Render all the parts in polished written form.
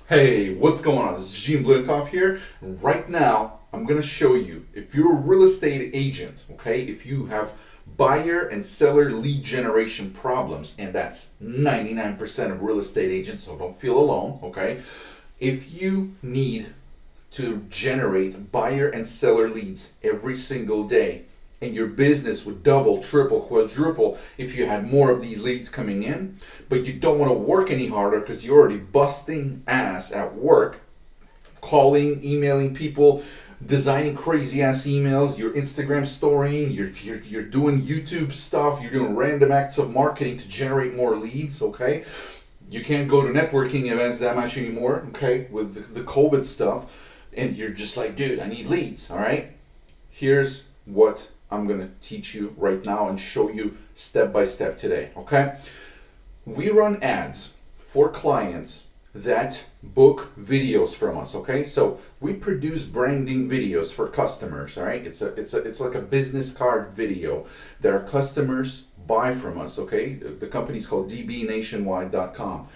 Hey, what's going on? This is Gene Blinkoff here. Right now, I'm going to show you if you're a real estate agent, okay, if you have buyer and seller lead generation problems, and that's 99% of real estate agents, so don't feel alone, okay? If you need to generate buyer and seller leads every single day, and your business would double, triple, quadruple if you had more of these leads coming in, but you don't want to work any harder because you're already busting ass at work, calling, emailing people, designing crazy ass emails, you're Instagram storying, you're doing YouTube stuff, you're doing random acts of marketing to generate more leads, okay? You can't go to networking events that much anymore, okay, with the COVID stuff, and you're just like, dude, I need leads, all right? Here's what I'm going to teach you right now and show you step by step today, okay? We run ads for clients that book videos from us, okay? So we produce branding videos for customers, all right? It's like a business card video that our customers buy from us, okay? The company's called dbnationwide.com.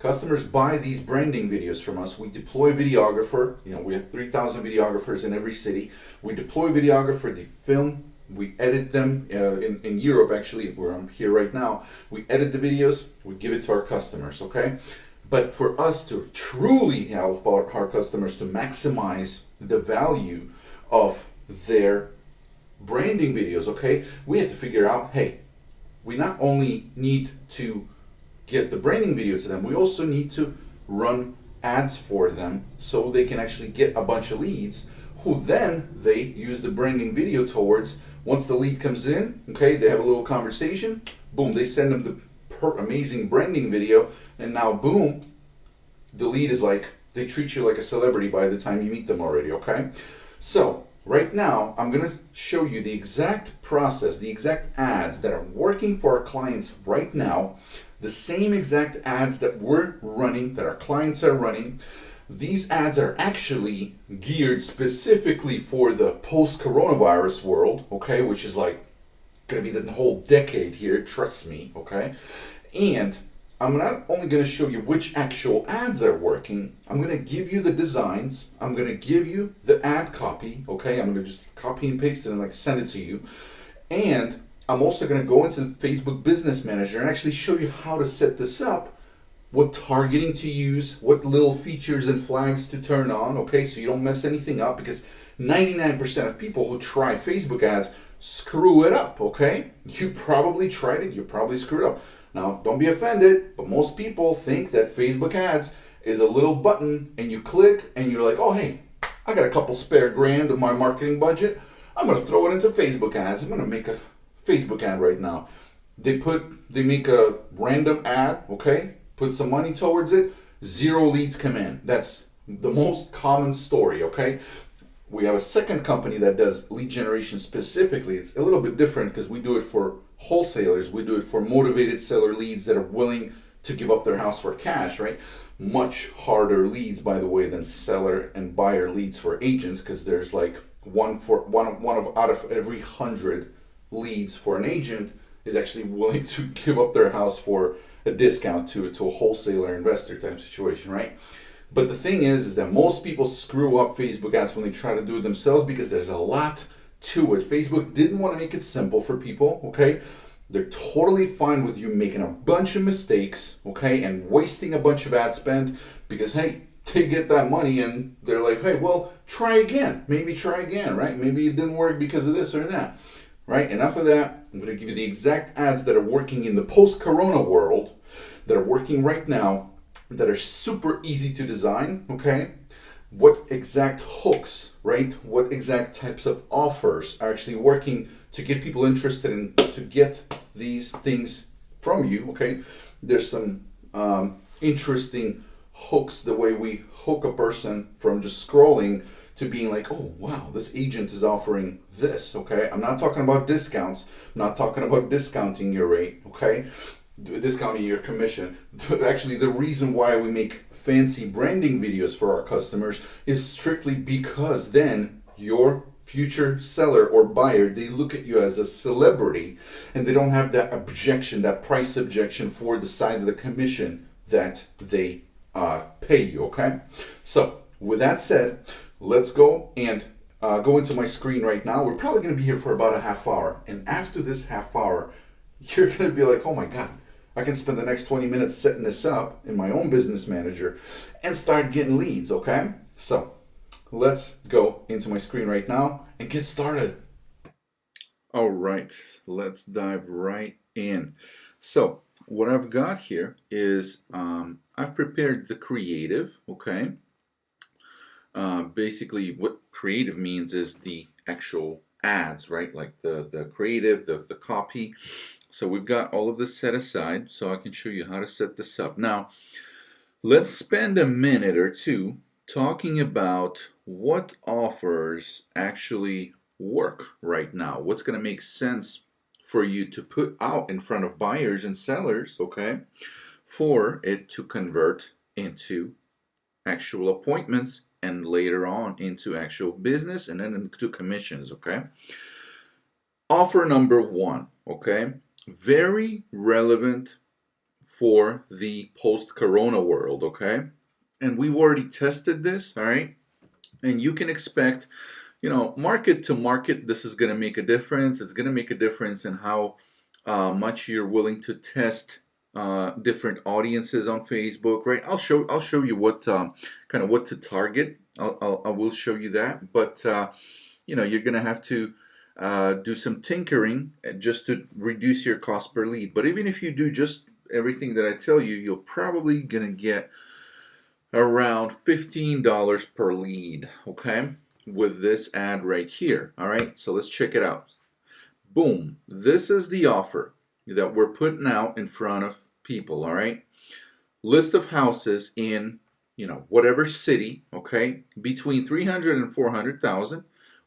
Customers buy these branding videos from us. We deploy a videographer. You know, we have 3,000 videographers in every city. We deploy a videographer, they film, we edit them in Europe, actually, where I'm here right now. We edit the videos, we give it to our customers, okay? But for us to truly help our customers to maximize the value of their branding videos, okay, we had to figure out, hey, we not only need to get the branding video to them, we also need to run ads for them so they can actually get a bunch of leads who then they use the branding video towards. Once the lead comes in, okay, they have a little conversation, boom, they send them the amazing branding video, and now boom, the lead is like, they treat you like a celebrity by the time you meet them already, okay? So right now, I'm gonna show you the exact process, the exact ads that are working for our clients right now, the same exact ads that we're running, that our clients are running. These ads are actually geared specifically for the post-coronavirus world, okay, which is like gonna be the whole decade here, trust me, okay? And I'm not only gonna show you which actual ads are working, I'm gonna give you the designs, I'm gonna give you the ad copy, okay? I'm gonna just copy and paste it and like send it to you. And I'm also going to go into Facebook Business Manager and actually show you how to set this up, what targeting to use, what little features and flags to turn on, okay, so you don't mess anything up, because 99% of people who try Facebook ads screw it up, okay? You probably tried it, you probably screwed up. Now, don't be offended, but most people think that Facebook ads is a little button and you click and you're like, oh, hey, I got a couple spare grand of my marketing budget. I'm going to throw it into Facebook ads. I'm going to make a Facebook ad right now. They make a random ad, okay? Put some money towards it, 0 leads come in. That's the most common story, okay? We have a second company that does lead generation specifically. It's a little bit different because we do it for wholesalers. We do it for motivated seller leads that are willing to give up their house for cash, right? Much harder leads, by the way, than seller and buyer leads for agents, because there's like one out of every 100 leads for an agent is actually willing to give up their house for a discount to a wholesaler investor type situation, right? But the thing is that most people screw up Facebook ads when they try to do it themselves, because there's a lot to it. Facebook didn't want to make it simple for people, okay? They're totally fine with you making a bunch of mistakes, okay, and wasting a bunch of ad spend, because hey, they get that money and they're like, hey, well, try again, right? Maybe it didn't work because of this or that. Right, enough of that. I'm going to give you the exact ads that are working in the post-corona world, that are working right now, that are super easy to design, okay? What exact hooks, right? What exact types of offers are actually working to get people interested in, to get these things from you, okay? There's some interesting hooks, the way we hook a person from just scrolling to being like, oh, wow, this agent is offering this, okay? I'm not talking about discounts. I'm not talking about discounting your rate, okay? Discounting your commission. Actually, the reason why we make fancy branding videos for our customers is strictly because then your future seller or buyer, they look at you as a celebrity and they don't have that objection, that price objection for the size of the commission that they pay you, okay? So with that said, let's go and go into my screen right now. We're probably going to be here for about a half hour. And after this half hour, you're going to be like, oh my God, I can spend the next 20 minutes setting this up in my own business manager and start getting leads, okay? So let's go into my screen right now and get started. All right, let's dive right in. So what I've got here is I've prepared the creative, okay? Basically what creative means is the actual ads, right? Like the creative, the copy. So we've got all of this set aside so I can show you how to set this up. Now, let's spend a minute or two talking about what offers actually work right now. What's going to make sense for you to put out in front of buyers and sellers, okay, for it to convert into actual appointments and later on into actual business and then into commissions, okay? Offer number one, okay? Very relevant for the post-corona world, okay? And we've already tested this, all right? And you can expect, market to market, this is going to make a difference. It's going to make a difference in how much you're willing to test different audiences on Facebook, right? I'll show you what kind of what to target. I will show you that, but you're going to have to do some tinkering just to reduce your cost per lead. But even if you do just everything that I tell you, you're probably going to get around $15 per lead, okay, with this ad right here. All right, so let's check it out. Boom, this is the offer that we're putting out in front of people, all right? List of houses in, whatever city, okay, between 300 and 400,000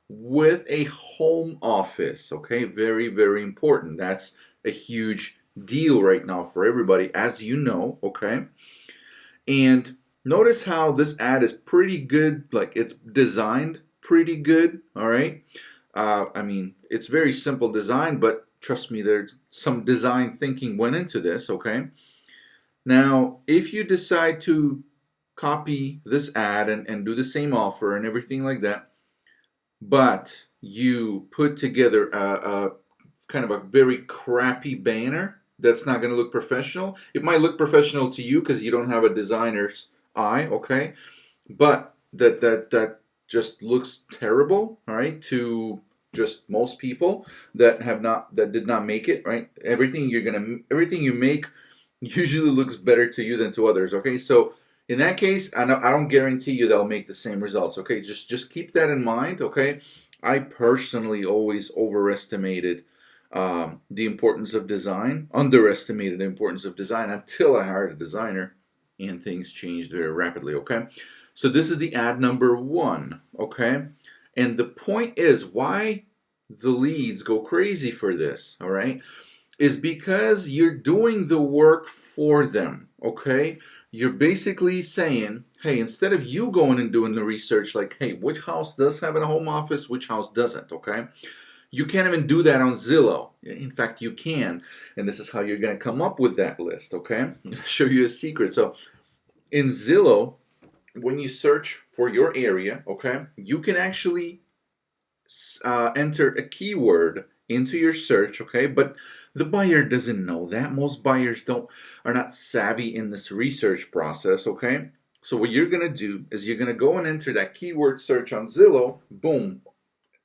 with a home office, okay? Very, very important. That's a huge deal right now for everybody, as you know, okay? And notice how this ad is pretty good, like it's designed pretty good, all right? I mean, it's very simple design, but trust me, there's some design thinking went into this, okay? Now, if you decide to copy this ad and do the same offer and everything like that, but you put together a kind of a very crappy banner that's not going to look professional. It might look professional to you because you don't have a designer's eye, okay? But that just looks terrible, all right, to just most people that did not make it, right? Everything you make usually looks better to you than to others, okay? So in that case, I don't guarantee you they'll make the same results, okay? Just keep that in mind, okay? I personally always overestimated the importance of design, underestimated the importance of design until I hired a designer, and things changed very rapidly, okay? So this is the ad number one, okay? And the point is why the leads go crazy for this, all right, is because you're doing the work for them, okay? You're basically saying, hey, instead of you going and doing the research like, hey, which house does have a home office, which house doesn't, okay? You can't even do that on Zillow. In fact, you can. And this is how you're going to come up with that list, okay? I'm going to show you a secret. So in Zillow, when you search for your area, okay, you can actually enter a keyword into your search, okay? But the buyer doesn't know that. Most buyers are not savvy in this research process, okay? So what you're going to do is you're going to go and enter that keyword search on Zillow. Boom.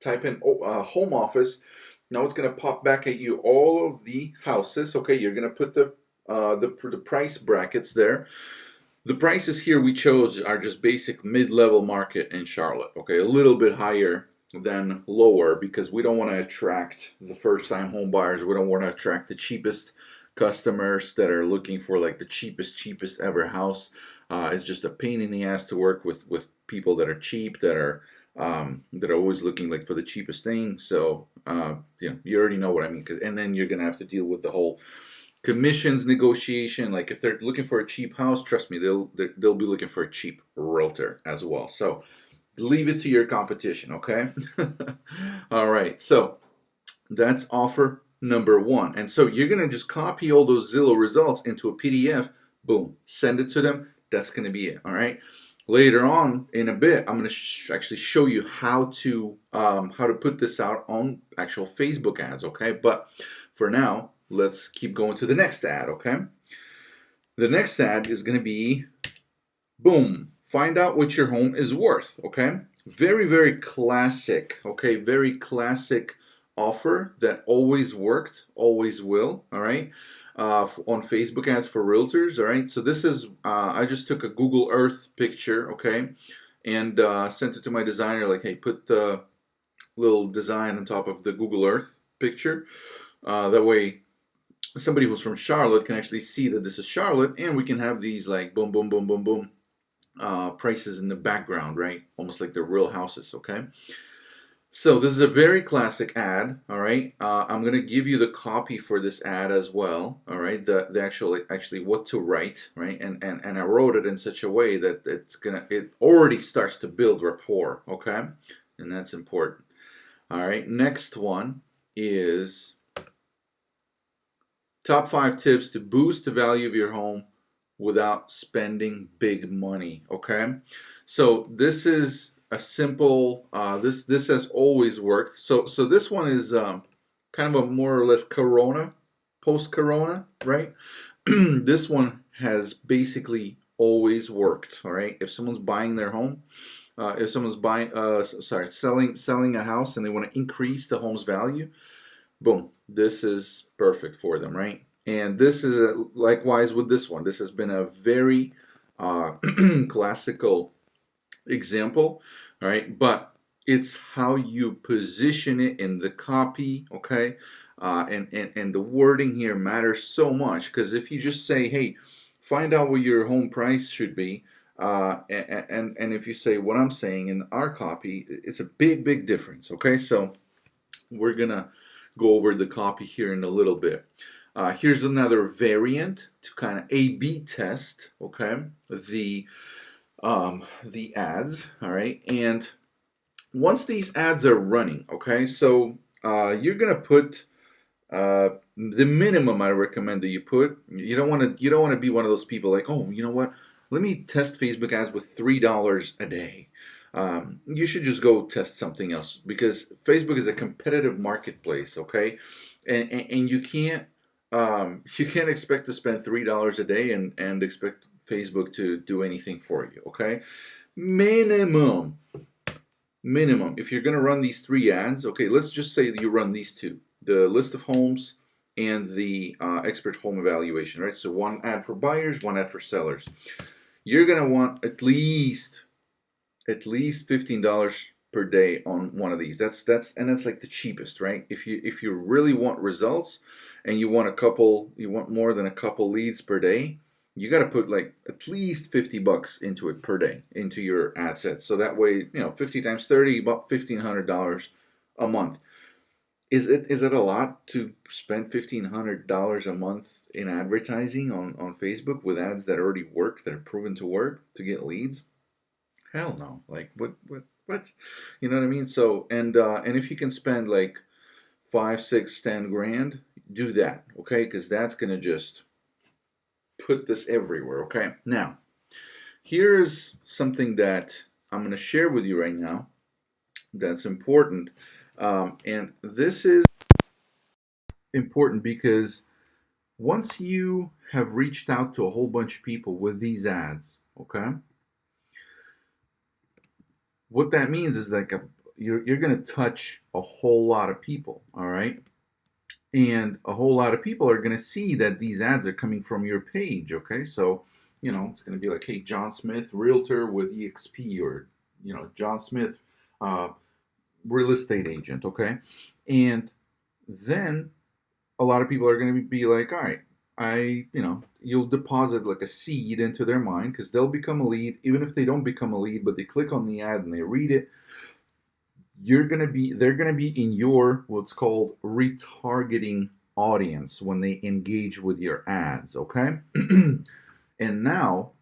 Type in home office. Now it's going to pop back at you all of the houses. Okay, you're going to put the price brackets there. The prices here we chose are just basic mid-level market in Charlotte. Okay, a little bit higher than lower because we don't want to attract the first-time home buyers. We don't want to attract the cheapest customers that are looking for like the cheapest ever house. It's just a pain in the ass to work with people that are cheap, that are always looking like for the cheapest thing. So you already know what I mean. And then you're gonna have to deal with the whole commissions negotiation. Like if they're looking for a cheap house, trust me, they'll be looking for a cheap realtor as well. So leave it to your competition, okay? All right, so that's offer number one. And so you're gonna just copy all those Zillow results into a PDF, boom, send it to them. That's going to be it. All right. Later on in a bit, I'm going to actually show you how to put this out on actual Facebook ads. Okay. But for now, let's keep going to the next ad. Okay. The next ad is going to be, boom, find out what your home is worth. Okay. Very, very classic. Okay. Very classic offer that always worked, always will. All right. On Facebook ads for realtors. All right. So this is, I just took a Google Earth picture. Okay. And sent it to my designer, like, hey, put the little design on top of the Google Earth picture. That way, somebody who's from Charlotte can actually see that this is Charlotte, and we can have these like boom, boom, boom, boom, boom prices in the background, right? Almost like they're real houses, okay? So this is a very classic ad, all right? I'm gonna give you the copy for this ad as well, all right? The actually what to write, right? And I wrote it in such a way that it already starts to build rapport, okay? And that's important. All right, next one is top 5 tips to boost the value of your home without spending big money. Okay, so this is a simple. This has always worked. So this one is kind of a more or less Corona, post Corona, right? This one has basically always worked. All right, if someone's buying their home. If someone's selling a house and they want to increase the home's value, boom, this is perfect for them, right? And this is likewise with this one. This has been a very classical example, all right? But it's how you position it in the copy, okay? And the wording here matters so much, because if you just say, hey, find out what your home price should be, and if you say what I'm saying in our copy, it's a big difference, okay? So we're gonna go over the copy here in a little bit. Here's another variant to kind of A/B test, okay, the ads, all right. And once these ads are running, okay, so you're gonna put the minimum I recommend that you put. You don't want to be one of those people like, oh, you know what? Let me test Facebook ads with $3 a day. You should just go test something else, because Facebook is a competitive marketplace, okay? And you can't expect to spend $3 a day and expect Facebook to do anything for you, okay? Minimum. If you're gonna run these 3 ads, okay, let's just say that you run these 2, the list of homes and the expert home evaluation, right? So 1 ad for buyers, 1 ad for sellers. You're gonna want at least $15 per day on one of these. That's like the cheapest, right? If you really want results and you want more than a couple leads per day, you got to put like at least $50 into it per day into your ad set. So that way, 50 times 30, about $1,500 a month. Is it a lot to spend $1,500 a month in advertising on Facebook with ads that already work, that are proven to work, to get leads? Hell no. Like what? You know what I mean? So and if you can spend like 5, 6, 10 grand, do that, okay? Because that's gonna just put this everywhere, okay? Now, here's something that I'm gonna share with you right now that's important, and this is important because once you have reached out to a whole bunch of people with these ads, okay? What that means is like you're going to touch a whole lot of people, all right? And a whole lot of people are going to see that these ads are coming from your page, okay? So, it's going to be like, hey, John Smith, realtor with EXP, or, John Smith, real estate agent, okay? And then a lot of people are going to be like, all right, you'll deposit like a seed into their mind, because they'll become a lead. Even if they don't become a lead, but they click on the ad and they read it, they're going to be in your what's called retargeting audience when they engage with your ads, okay? And now,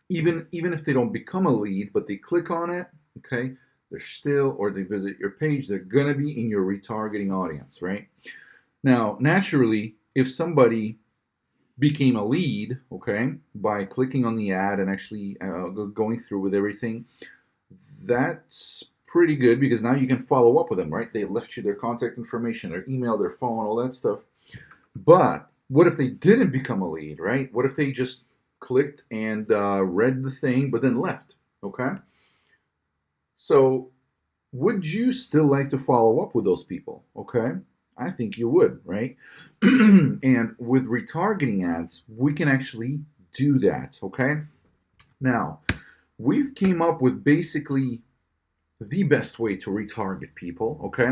even if they don't become a lead, but they click on it, okay, or they visit your page, they're going to be in your retargeting audience, right? Now, naturally, if somebody became a lead, okay, by clicking on the ad and actually going through with everything, that's pretty good because now you can follow up with them, right? They left you their contact information, their email, their phone, all that stuff. But what if they didn't become a lead, right? What if they just clicked and read the thing but then left, okay? So would you still like to follow up with those people, okay? I think you would, right? And with retargeting ads, we can actually do that, okay? Now, we've came up with basically the best way to retarget people, okay?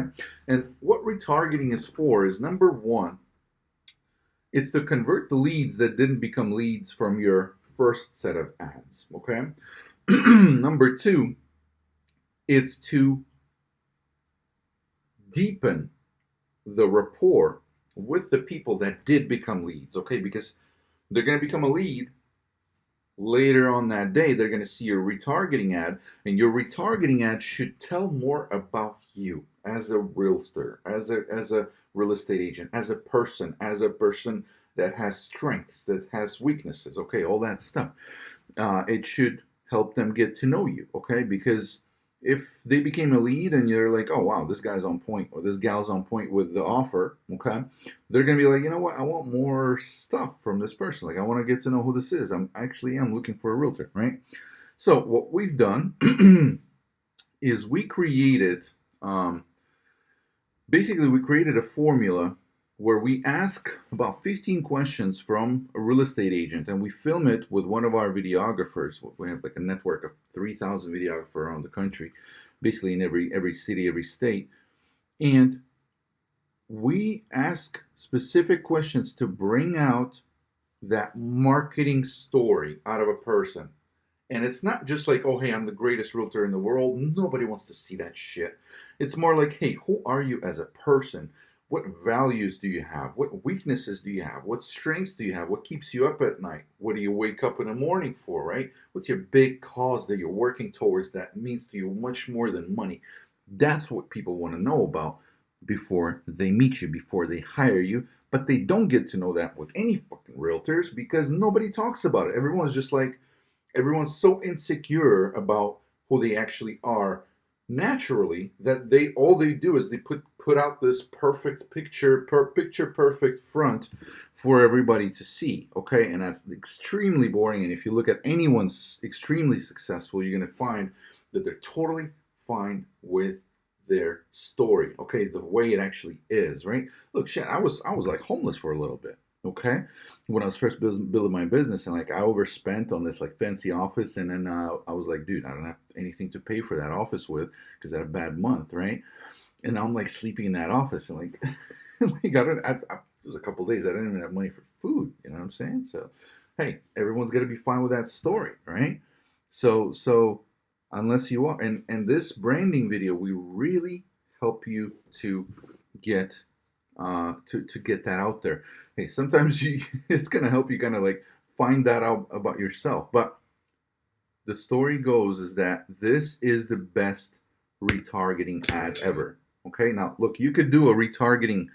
And what retargeting is for is number one, it's to convert the leads that didn't become leads from your first set of ads, okay? Number two, it's to deepen the rapport with the people that did become leads, okay? Because they're going to become a lead later on that day. They're going to see your retargeting ad, and your retargeting ad should tell more about you as a realtor, as a real estate agent, as a person that has strengths, that has weaknesses, okay, all that stuff. It should help them get to know you, okay? Because if they became a lead and you're like, oh wow, this guy's on point or this gal's on point with the offer, okay, they're gonna be like, you know what, I want more stuff from this person. Like I want to get to know who this is. I'm looking for a realtor, right? So what we've done is we created a formula where we ask about 15 questions from a real estate agent and we film it with one of our videographers. We have like a network of 3,000 videographers around the country, basically in every city, every state. And we ask specific questions to bring out that marketing story out of a person. And it's not just like, oh, hey, I'm the greatest realtor in the world. Nobody wants to see that shit. It's more like, hey, who are you as a person? What values do you have? What weaknesses do you have? What strengths do you have? What keeps you up at night? What do you wake up in the morning for, right? What's your big cause that you're working towards that means to you much more than money? That's what people want to know about before they meet you, before they hire you. But they don't get to know that with any fucking realtors because nobody talks about it. Everyone's so insecure about who they actually are naturally that all they do is they put out this perfect picture perfect front for everybody to see, okay? And that's extremely boring. And if you look at anyone's extremely successful, you're going to find that they're totally fine with their story, okay, the way it actually is, right? Look, shit, I was like homeless for a little bit, okay, when I was first building my business, and like I overspent on this like fancy office, and then I was like, dude, I don't have anything to pay for that office with because I had a bad month, right? And now I'm like sleeping in that office, and like, like it was a couple of days I didn't even have money for food. You know what I'm saying? So, hey, everyone's got to be fine with that story, right? So unless you are, and this branding video, we really help you to get to get that out there. Hey, sometimes it's gonna help you kind of like find that out about yourself. But the story goes is that this is the best retargeting ad ever. Okay, now look, you could do a retargeting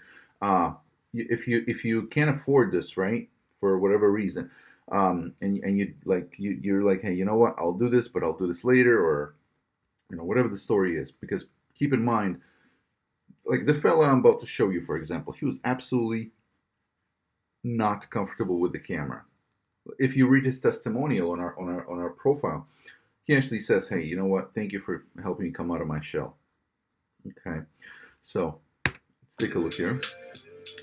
if you can't afford this, right, for whatever reason, and you're like, hey, you know what, I'll do this, but I'll do this later, or whatever the story is, because keep in mind, like the fella I'm about to show you, for example, he was absolutely not comfortable with the camera. If you read his testimonial on our profile, he actually says, "Hey, you know what? Thank you for helping me come out of my shell." Okay, so let's take a look here.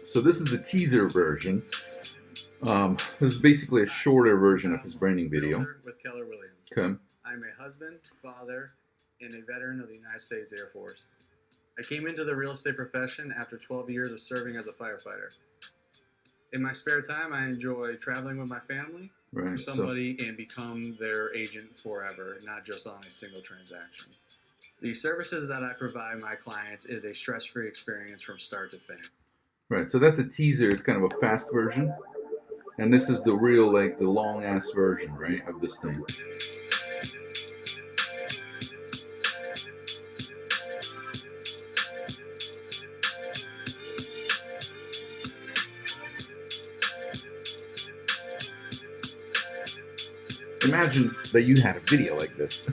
So this is the teaser version. This is basically a shorter version of his branding video. With Keller Williams. Okay. I'm a husband, father, and a veteran of the United States Air Force. I came into the real estate profession after 12 years of serving as a firefighter. In my spare time, I enjoy traveling with my family, Right. somebody, and become their agent forever, not just on a single transaction. The services that I provide my clients is a stress-free experience from start to finish. Right. So that's a teaser. It's kind of a fast version, and this is the real, like the long ass version, right, of this thing. imagine that you had a video like this.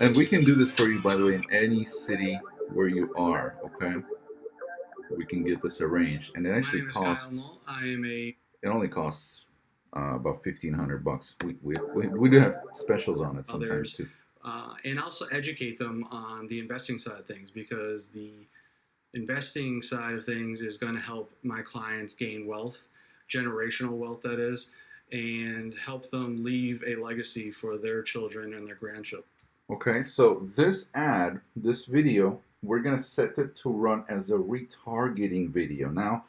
And we can do this for you, by the way, in any city where you are, okay? We can get this arranged, and it My actually name is Kyle costs. Mull. I am a It only costs about $1,500. We do have specials on it sometimes others, too. and also educate them on the investing side of things, because the investing side of things is going to help my clients gain wealth, generational wealth that is, and help them leave a legacy for their children and their grandchildren. Okay, so this ad, this video, we're gonna set it to run as a retargeting video now,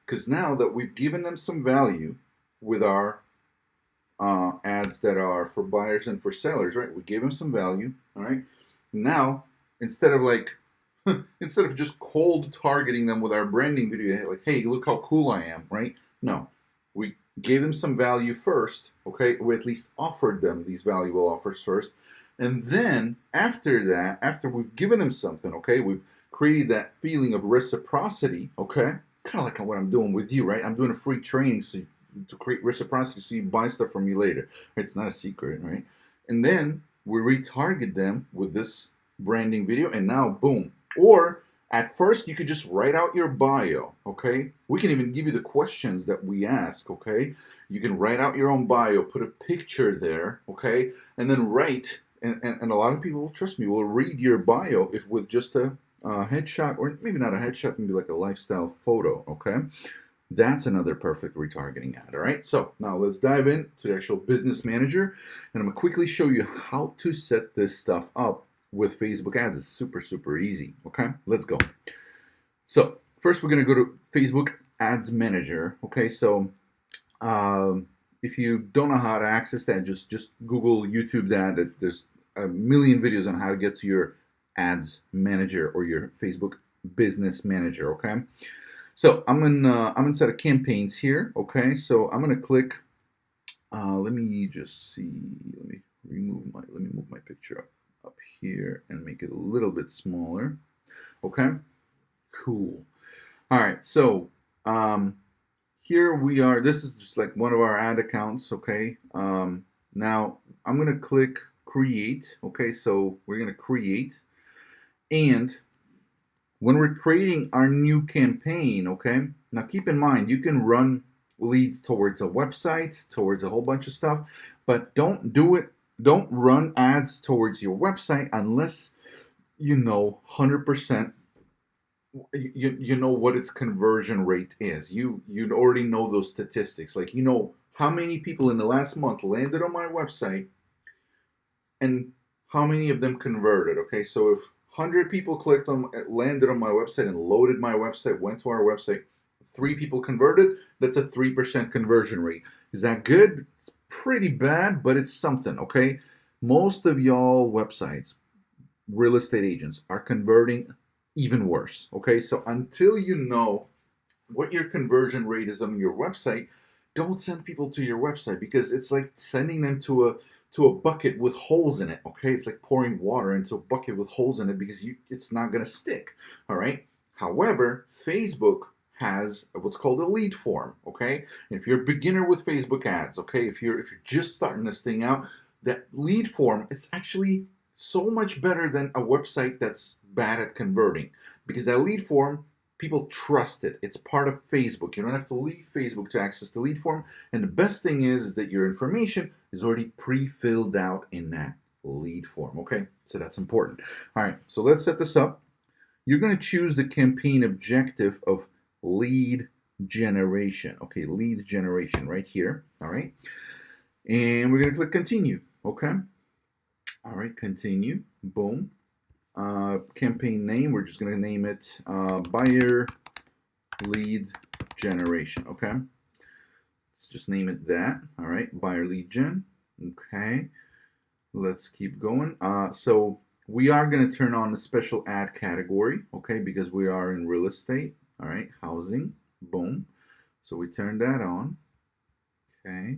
because now that we've given them some value with our ads that are for buyers and for sellers, right? We gave them some value, all right? Now, instead of like, instead of just cold targeting them with our branding video, like, hey, look how cool I am, right? No, we gave them some value first, okay? We at least offered them these valuable offers first. And then after that, after we've given them something, okay, we've created that feeling of reciprocity, okay? Kind of like what I'm doing with you, right? I'm doing a free training to create reciprocity so you buy stuff from me later. It's not a secret, right? And then we retarget them with this branding video, and now boom. Or at first you could just write out your bio, okay? We can even give you the questions that we ask, okay? You can write out your own bio, put a picture there, okay? And then write, and a lot of people, trust me, will read your bio if with just a headshot, or maybe not a headshot, maybe like a lifestyle photo, okay? That's another perfect retargeting ad, all right? So now let's dive into the actual business manager, and I'm gonna quickly show you how to set this stuff up with Facebook ads. It's super, super easy, okay? Let's go. So first we're gonna go to Facebook Ads Manager, okay? So if you don't know how to access that, just Google YouTube that. There's a million videos on how to get to your ads manager or your Facebook business manager, okay? So I'm inside of campaigns here, okay? So I'm gonna click. Let me just see. Let me move my picture up here and make it a little bit smaller. Okay, cool. All right, so here we are. This is just like one of our ad accounts. Okay. Now I'm gonna click create. Okay, so we're gonna create, and when we're creating our new campaign, okay, now keep in mind you can run leads towards a website, towards a whole bunch of stuff, but don't run ads towards your website unless you know 100%, you know what its conversion rate is. You'd already know those statistics, like you know how many people in the last month landed on my website and how many of them converted. Okay, so if 100 people landed on my website and loaded my website, went to our website, 3 people converted, that's a 3% conversion rate. Is that good? It's pretty bad, but it's something, okay? Most of y'all websites, real estate agents, are converting even worse, okay? So until you know what your conversion rate is on your website, don't send people to your website, because it's like sending them to a bucket with holes in it, okay? It's like pouring water into a bucket with holes in it, because it's not going to stick, all right? However, Facebook has what's called a lead form, okay? And if you're a beginner with Facebook ads, okay, if you're just starting this thing out, that lead form is actually so much better than a website that's bad at converting, because that lead form, people trust it. It's part of Facebook. You don't have to leave Facebook to access the lead form. And the best thing is that your information is already pre-filled out in that lead form, okay? So that's important. All right, so let's set this up. You're going to choose the campaign objective of lead generation, okay? Lead generation right here, all right? And we're going to click continue, okay? All right, continue, boom. Campaign name, we're just going to name it buyer lead generation, okay? Let's just name it that, all right? Buyer lead gen, okay? Let's keep going. So we are going to turn on the special ad category, okay? Because we are in real estate, all right? Housing, boom. So we turn that on, okay?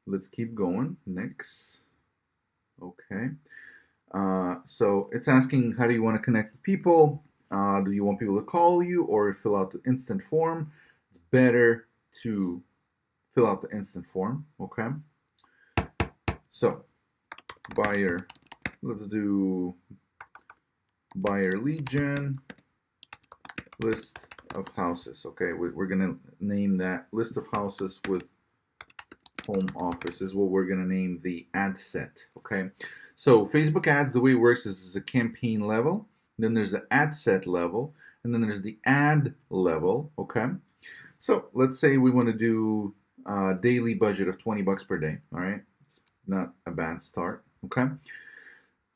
Let's keep going, next, okay? So it's asking, how do you want to connect with people? Do you want people to call you or fill out the instant form? It's better to fill out the instant form, okay? So buyer, let's do buyer lead gen, list of houses. Okay, we're gonna name that list of houses with home office is what we're gonna name the ad set. Okay, so Facebook ads, the way it works is a campaign level, then there's the ad set level, and then there's the ad level. Okay, so let's say we want to do a daily budget of 20 bucks per day. All right, it's not a bad start. Okay,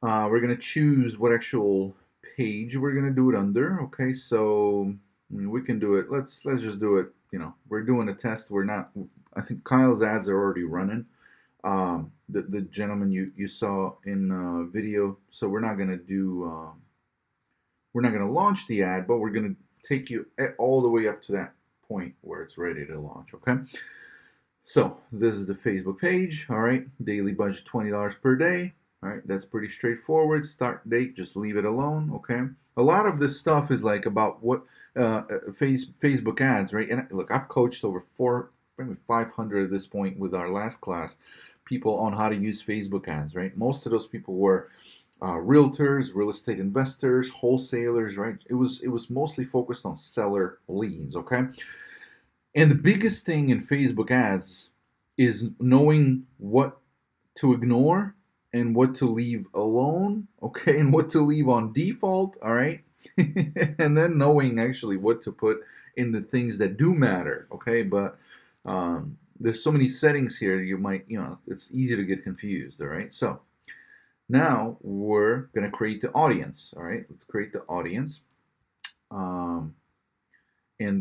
we're gonna choose what actual page we're gonna do it under. Okay, so I mean, we can do it. Let's just do it. You know, we're doing a test. We're not. I think Kyle's ads are already running. The gentleman you saw in video. So we're not gonna do. We're not gonna launch the ad, but we're gonna take you all the way up to that point where it's ready to launch. Okay. So this is the Facebook page. All right, daily budget $20 per day. All right, that's pretty straightforward. Start date, just leave it alone. Okay. A lot of this stuff is like about what Facebook ads, right? And look, I've coached over maybe 500 at this point with our last class, people on how to use Facebook ads, right? Most of those people were realtors, real estate investors, wholesalers, right? It was mostly focused on seller leads. Okay. And the biggest thing in Facebook ads is knowing what to ignore and what to leave alone, okay, and what to leave on default, all right? And then knowing actually what to put in the things that do matter, okay? But there's so many settings here, you might, it's easy to get confused, all right? So now we're going to create the audience, all right? Let's create the audience. And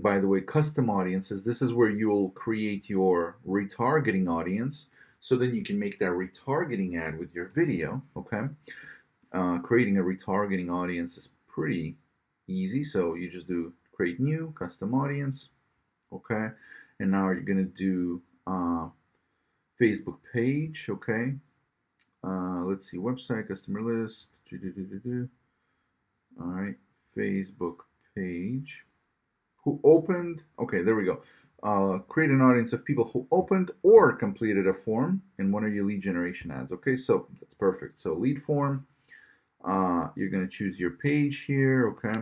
by the way, custom audiences, this is where you'll create your retargeting audience. So then you can make that retargeting ad with your video, okay? Creating a retargeting audience is pretty easy. So you just do create new, custom audience, okay? And now you're gonna do Facebook page, okay? Let's see, website, customer list, all right, Facebook page. Who opened, okay, there we go. Create an audience of people who opened or completed a form in one of your lead generation ads. Okay, so that's perfect. So lead form, you're going to choose your page here. Okay,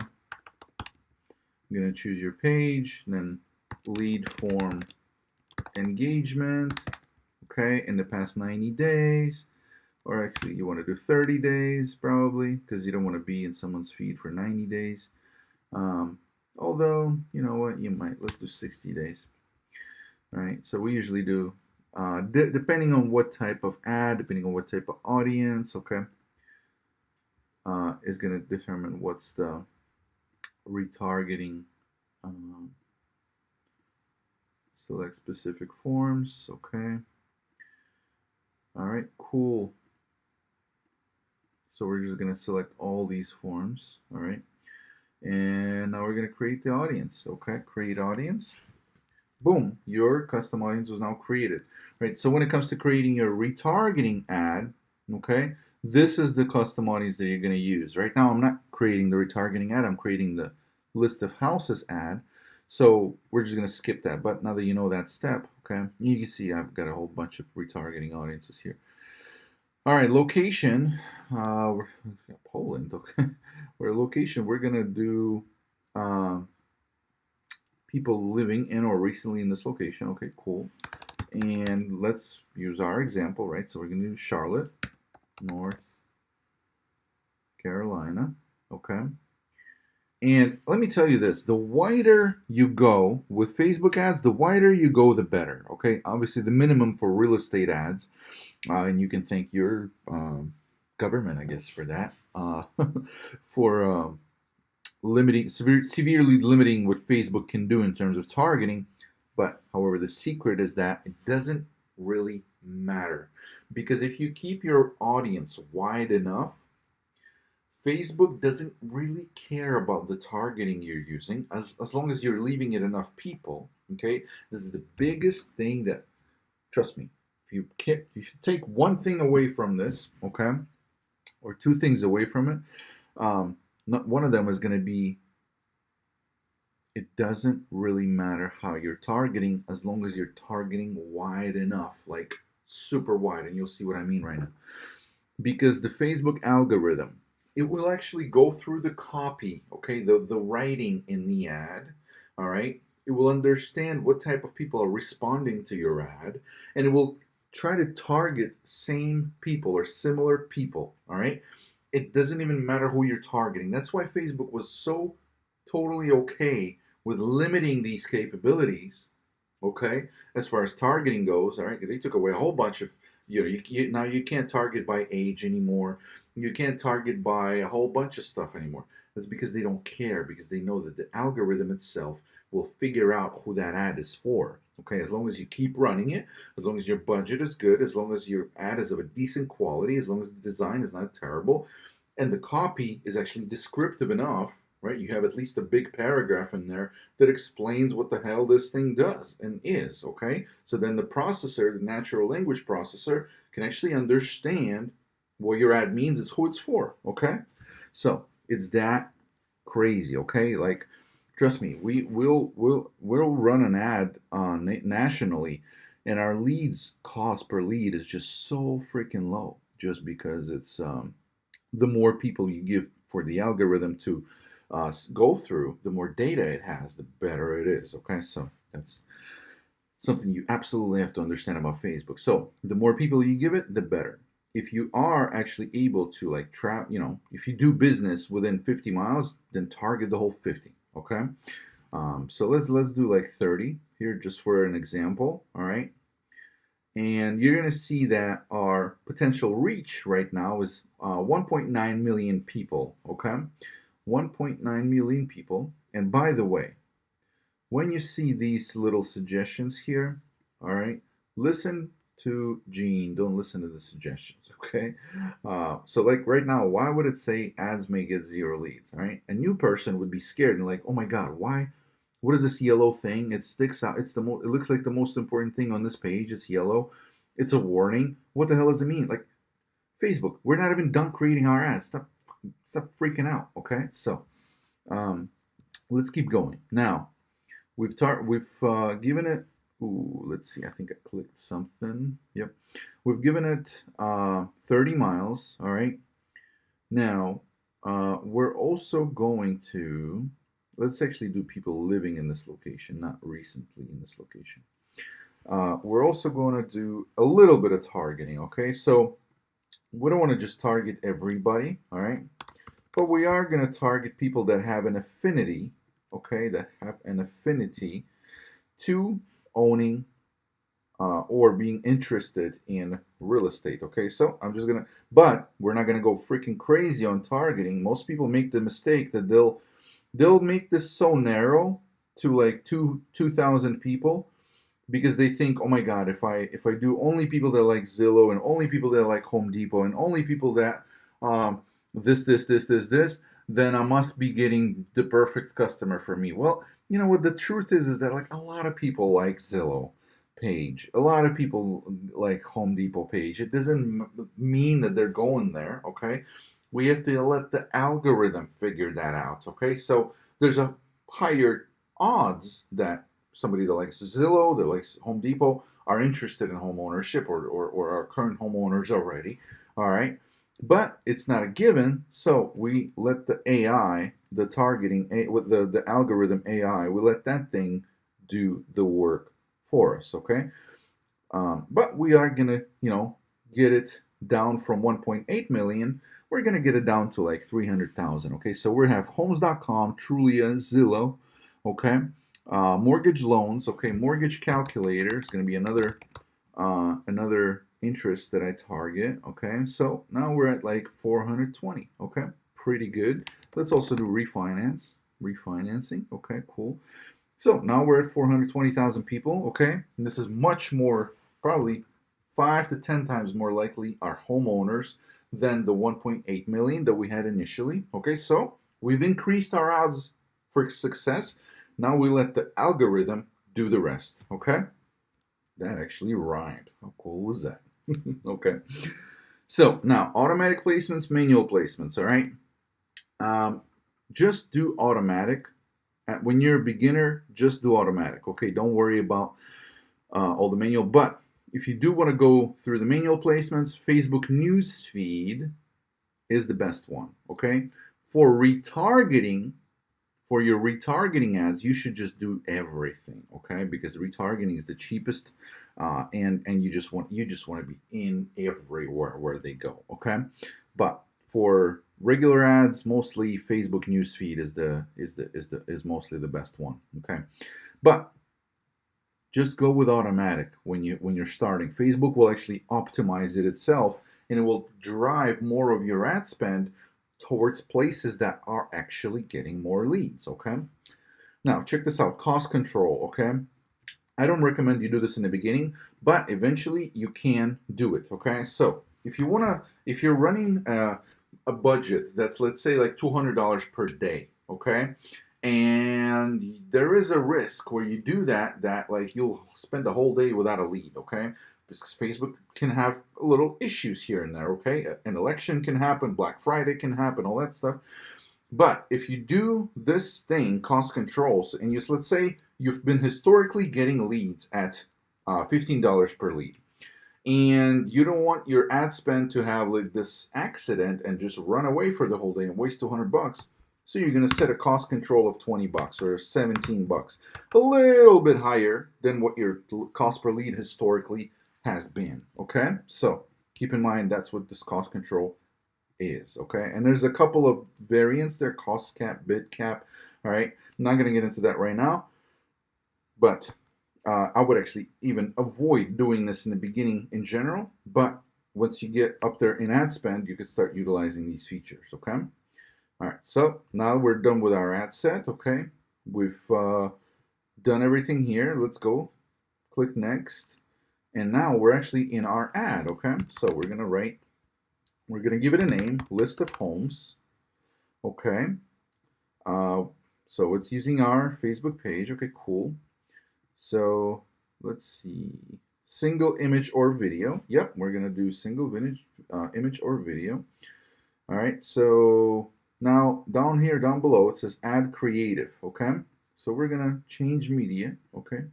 you're going to choose your page, and then lead form engagement. Okay, in the past 90 days, or actually you want to do 30 days probably, because you don't want to be in someone's feed for 90 days. Although, you know what, you might. Let's do 60 days. All right, so we usually do, depending on what type of ad, depending on what type of audience, okay, is going to determine what's the retargeting. Select specific forms, okay. All right, cool. So we're just going to select all these forms, all right. And now we're going to create the audience. Okay, create audience. Boom, your custom audience was now created. Right, so when it comes to creating your retargeting ad, okay, this is the custom audience that you're going to use. Right now, I'm not creating the retargeting ad, I'm creating the list of houses ad. So we're just going to skip that. But now that you know that step, okay, you can see I've got a whole bunch of retargeting audiences here. All right, location, Poland, okay. Where location, we're gonna do people living in or recently in this location. Okay, cool. And let's use our example, right? So we're gonna do Charlotte, North Carolina, okay. And let me tell you this, the wider you go with Facebook ads, the wider you go, the better, okay? Obviously, the minimum for real estate ads, and you can thank your government, I guess, for that, for severely limiting what Facebook can do in terms of targeting. But, however, the secret is that it doesn't really matter. Because if you keep your audience wide enough, Facebook doesn't really care about the targeting you're using as long as you're leaving it enough people. Okay, this is the biggest thing that, trust me, if you can't, you should take one thing away from this, okay, or two things away from it. One of them is going to be, it doesn't really matter how you're targeting as long as you're targeting wide enough, like super wide, and you'll see what I mean right now. Because the Facebook algorithm, it will actually go through the copy, okay, the writing in the ad, all right? It will understand what type of people are responding to your ad, and it will try to target same people or similar people, all right? It doesn't even matter who you're targeting. That's why Facebook was so totally okay with limiting these capabilities, okay, as far as targeting goes. All right, they took away a whole bunch of, now you can't target by age anymore. You can't target by a whole bunch of stuff anymore. That's because they don't care, because they know that the algorithm itself will figure out who that ad is for. Okay, as long as you keep running it, as long as your budget is good, as long as your ad is of a decent quality, as long as the design is not terrible, and the copy is actually descriptive enough, right? You have at least a big paragraph in there that explains what the hell this thing does and is, okay? So then the processor, the natural language processor, can actually understand what your ad means, is who it's for, okay? So it's that crazy, okay? Like, trust me, we'll run an ad nationally, and our leads cost per lead is just so freaking low, just because it's the more people you give for the algorithm to go through, the more data it has, the better it is. Okay, so that's something you absolutely have to understand about Facebook. So the more people you give it, the better. If you are actually able to like trap, if you do business within 50 miles, then target the whole 50. Okay, so let's do like 30 here just for an example. All right, and you're going to see that our potential reach right now is 1.9 million people. Okay, 1.9 million people. And by the way, when you see these little suggestions here, all right, listen to Gene, don't listen to the suggestions. Okay, so like right now, why would it say ads may get 0 leads? All right, a new person would be scared and like, oh my god, why, what is this yellow thing? It sticks out. It looks like the most important thing on this page. It's yellow. It's a warning. What the hell does it mean? Like, Facebook, we're not even done creating our ads. Stop freaking out. Okay, so um, let's keep going. Now we've given it. Ooh, let's see. I think I clicked something. Yep, we've given it 30 miles. All right. Now we're also going to, let's actually do people living in this location, not recently in this location. We're also going to do a little bit of targeting. Okay, so we don't want to just target everybody, all right? But we are going to target people that have an affinity, okay, that have an affinity to owning or being interested in real estate, okay? So I'm just going to, but we're not going to go freaking crazy on targeting. Most people make the mistake that they'll make this so narrow to like 2,000 people, because they think, oh my god, if I do only people that like Zillow and only people that like Home Depot and only people that this, then I must be getting the perfect customer for me. Well, you know what the truth is that like a lot of people like Zillow page, a lot of people like Home Depot page. It doesn't mean that they're going there, okay? We have to let the algorithm figure that out, okay? So there's a higher odds that somebody that likes Zillow, that likes Home Depot, are interested in home ownership, or are current homeowners already. All right. But it's not a given. So we let the AI, the targeting, with the algorithm AI, we let that thing do the work for us. Okay. But we are going to, get it down from 1.8 million. We're going to get it down to like 300,000. Okay. So we have homes.com, Trulia, Zillow. Okay. Mortgage loans, okay, mortgage calculator is going to be another interest that I target, okay. So now we're at like 420, okay, pretty good. Let's also do refinancing, okay, cool. So now we're at 420,000 people, okay, and this is much more, probably 5 to 10 times more likely are homeowners than the 1.8 million that we had initially, okay. So we've increased our odds for success. Now we let the algorithm do the rest, okay? That actually rhymed. How cool was that? Okay. So now, automatic placements, manual placements, all right? Just do automatic. When you're a beginner, just do automatic, okay? Don't worry about all the manual. But if you do want to go through the manual placements, Facebook news feed is the best one. Okay, for retargeting, for your retargeting ads, you should just do everything, okay? Because retargeting is the cheapest, and you just want to be in everywhere where they go, okay? But for regular ads, mostly Facebook newsfeed is mostly the best one, okay? But just go with automatic when you're starting. Facebook will actually optimize it itself, and it will drive more of your ad spend towards places that are actually getting more leads, okay? Now, check this out, cost control, okay? I don't recommend you do this in the beginning, but eventually you can do it, okay? So, if you're running a budget that's, let's say, like $200 per day, okay? And there is a risk where you do that like you'll spend a whole day without a lead, okay? Because Facebook can have little issues here and there, okay? An election can happen, Black Friday can happen, all that stuff. But if you do this thing, cost controls, and let's say you've been historically getting leads at $15 per lead, and you don't want your ad spend to have like this accident and just run away for the whole day and waste $200, so you're going to set a cost control of $20 or $17, a little bit higher than what your cost per lead historically has been. Okay, so keep in mind that's what this cost control is, okay? And there's a couple of variants there, cost cap, bid cap, all right? I'm not going to get into that right now, but I would actually even avoid doing this in the beginning in general, but once you get up there in ad spend, you can start utilizing these features, okay? All right, so now we're done with our ad set, okay? We've done everything here. Let's go, click next, and now we're actually in our ad, okay? So we're going to give it a name, list of homes. Okay. So it's using our Facebook page. Okay, cool. So let's see. Single image or video. Yep, we're going to do single image or video. All right. So now down here, down below, it says add creative. Okay. So we're going to change media. Okay.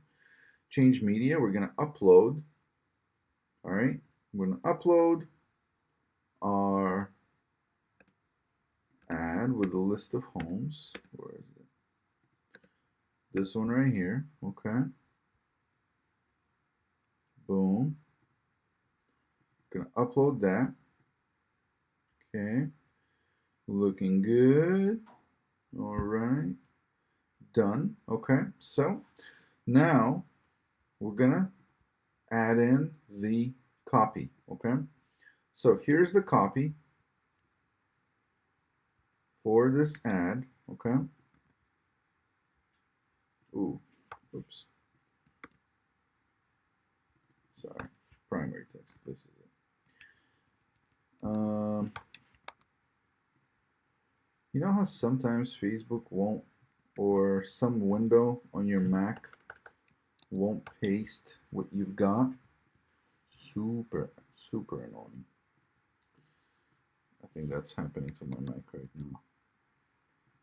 Change media. We're going to upload. All right. We're going to upload our ad with a list of homes. Where is it? This one right here. Okay. Boom. Gonna upload that. Okay. Looking good. All right. Done. Okay. So now we're gonna add in the copy. Okay. So here's the copy for this ad. Okay. Ooh, oops. Sorry, primary text. This is it. You know how sometimes Facebook won't, or some window on your Mac won't paste what you've got? Super, super annoying. I think that's happening to my Mac right now.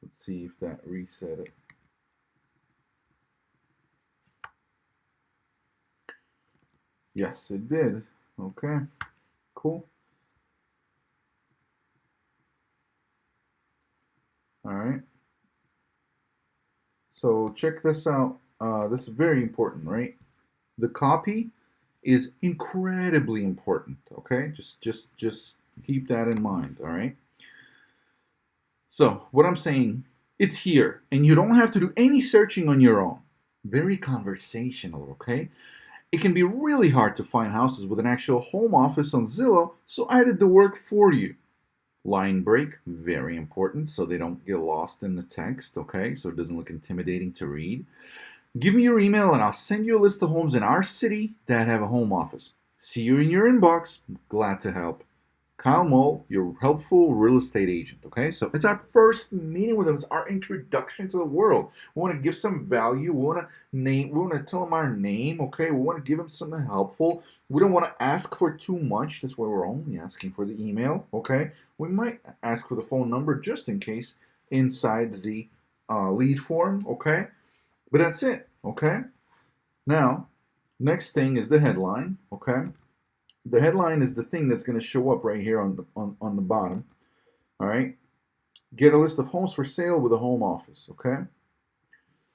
Let's see if that reset it. Yes, it did. Okay, cool. All right. So check this out. This is very important, right? The copy is incredibly important. Okay, just keep that in mind. All right. So what I'm saying, it's here, and you don't have to do any searching on your own. Very conversational. Okay. It can be really hard to find houses with an actual home office on Zillow, so I did the work for you. Line break, very important, so they don't get lost in the text, okay? So it doesn't look intimidating to read. Give me your email and I'll send you a list of homes in our city that have a home office. See you in your inbox. Glad to help. Kyle Moll, your helpful real estate agent. Okay, so it's our first meeting with them. It's our introduction to the world. We want to give some value. We want to name. We want to tell them our name. Okay, we want to give them something helpful. We don't want to ask for too much. That's why we're only asking for the email. Okay, we might ask for the phone number just in case inside the lead form. Okay, but that's it. Okay, now Next thing is the headline, okay? The headline is the thing that's going to show up right here on the bottom, all right? Get a list of homes for sale with a home office, okay?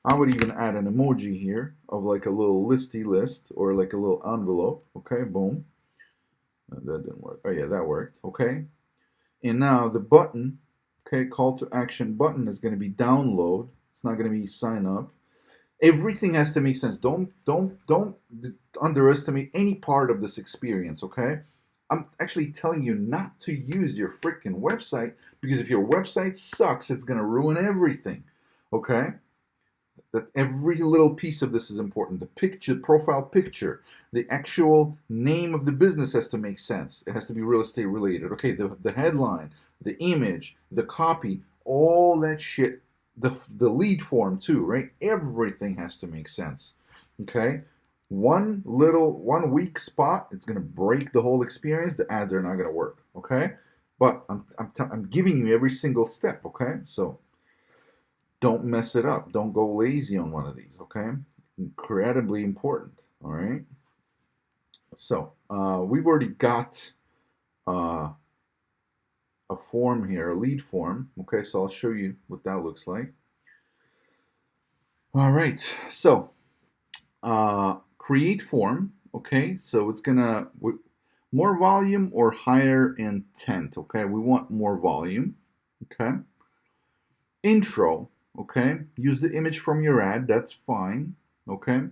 I would even add an emoji here of like a little listy list or like a little envelope, okay? Boom. That didn't work. Oh yeah, that worked, okay? And now the button, okay, call to action button is going to be download. It's not going to be sign up. Everything has to make sense. Don't underestimate any part of this experience, okay? I'm actually telling you not to use your freaking website, because if your website sucks, it's going to ruin everything, okay? That every little piece of this is important. The picture, profile picture, the actual name of the business has to make sense. It has to be real estate related. Okay, the headline, the image, the copy, all that shit, the lead form too, right? Everything has to make sense. Okay? One weak spot, it's gonna break the whole experience. The ads are not gonna work. Okay? But I'm giving you every single step, okay? So don't mess it up. Don't go lazy on one of these, okay? Incredibly important, all right? So we've already got a form here, a lead form, okay? So I'll show you what that looks like. All right, so create form, okay? So it's gonna, more volume or higher intent, okay? We want more volume, okay? Intro, okay? Use the image from your ad, that's fine, okay?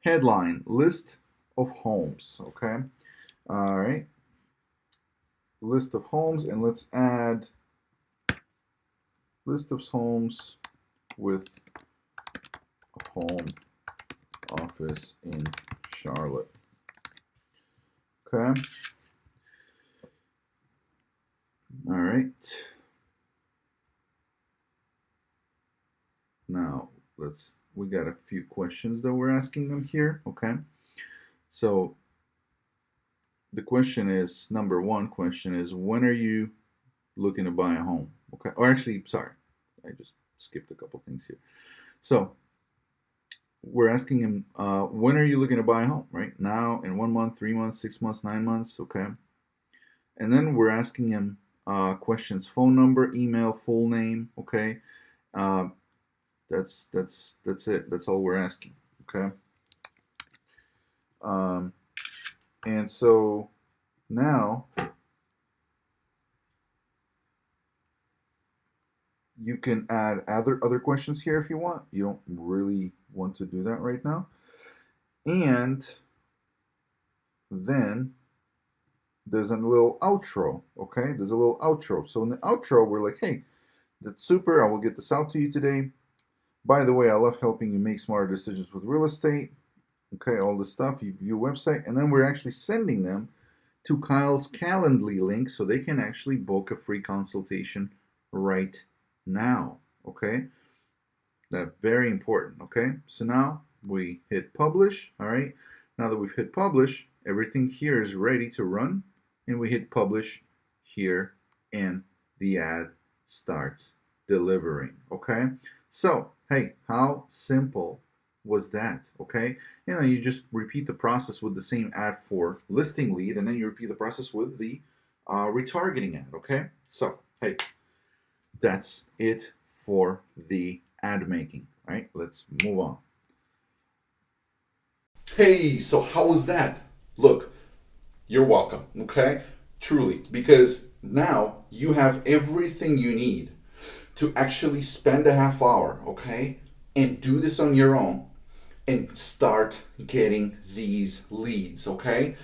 Headline, list of homes, okay? All right. List of homes, and let's add list of homes with a home office in Charlotte. Okay. All right. Now we got a few questions that we're asking them here. Okay. So the question is, number one question is, when are you looking to buy a home? Okay. Or actually, sorry, I just skipped a couple things here. So we're asking him, when are you looking to buy a home? Right now, in 1 month, 3 months, 6 months, 9 months. Okay. And then we're asking him questions: phone number, email, full name. Okay. That's it. That's all we're asking. Okay. And so now you can add other questions here if you want. You don't really want to do that right now. And then there's a little outro, okay? There's a little outro. So in the outro, we're like, hey, that's super. I will get this out to you today. By the way, I love helping you make smarter decisions with real estate. Okay, all this stuff, you view website. And then we're actually sending them to Kyle's Calendly link so they can actually book a free consultation right now, okay? That's very important, okay? So now we hit publish, all right? Now that we've hit publish, everything here is ready to run, and we hit publish here, and the ad starts delivering, okay? So, hey, how simple was that, okay? You know, you just repeat the process with the same ad for listing lead, and then you repeat the process with the retargeting ad, okay? So, hey, that's it for the ad making, right? Let's move on. Hey, so how was that? Look, you're welcome, okay? Truly, because now you have everything you need to actually spend a half hour, okay, and do this on your own and start getting these leads, okay?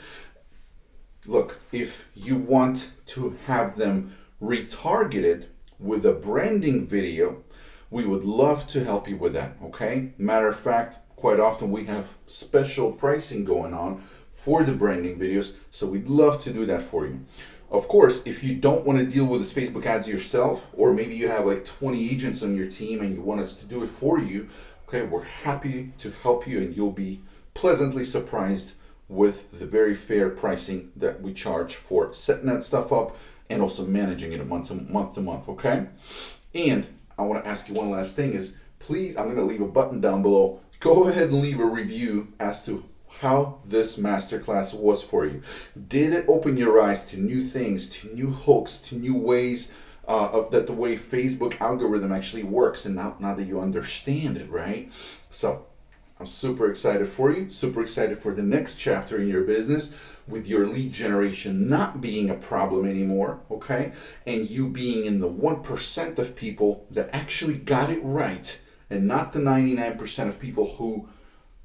Look, if you want to have them retargeted with a branding video, we would love to help you with that, okay? Matter of fact, quite often we have special pricing going on for the branding videos, so we'd love to do that for you. Of course, if you don't want to deal with this Facebook ads yourself, or maybe you have like 20 agents on your team and you want us to do it for you, okay, we're happy to help you, and you'll be pleasantly surprised with the very fair pricing that we charge for setting that stuff up and also managing it month to month, okay? And I want to ask you one last thing is, please, I'm going to leave a button down below. Go ahead and leave a review as to how this masterclass was for you. Did it open your eyes to new things, to new hooks, to new ways of that the way Facebook algorithm actually works, and now that you understand it, right? So I'm super excited for you, super excited for the next chapter in your business with your lead generation not being a problem anymore, okay? And you being in the 1% of people that actually got it right and not the 99% of people who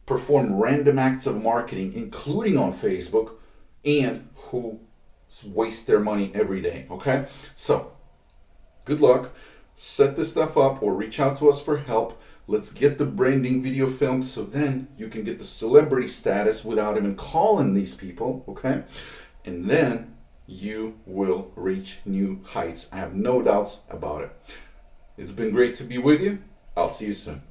perform random acts of marketing, including on Facebook, and who waste their money every day, okay? So, good luck. Set this stuff up or reach out to us for help. Let's get the branding video filmed so then you can get the celebrity status without even calling these people, okay? And then you will reach new heights. I have no doubts about it. It's been great to be with you. I'll see you soon.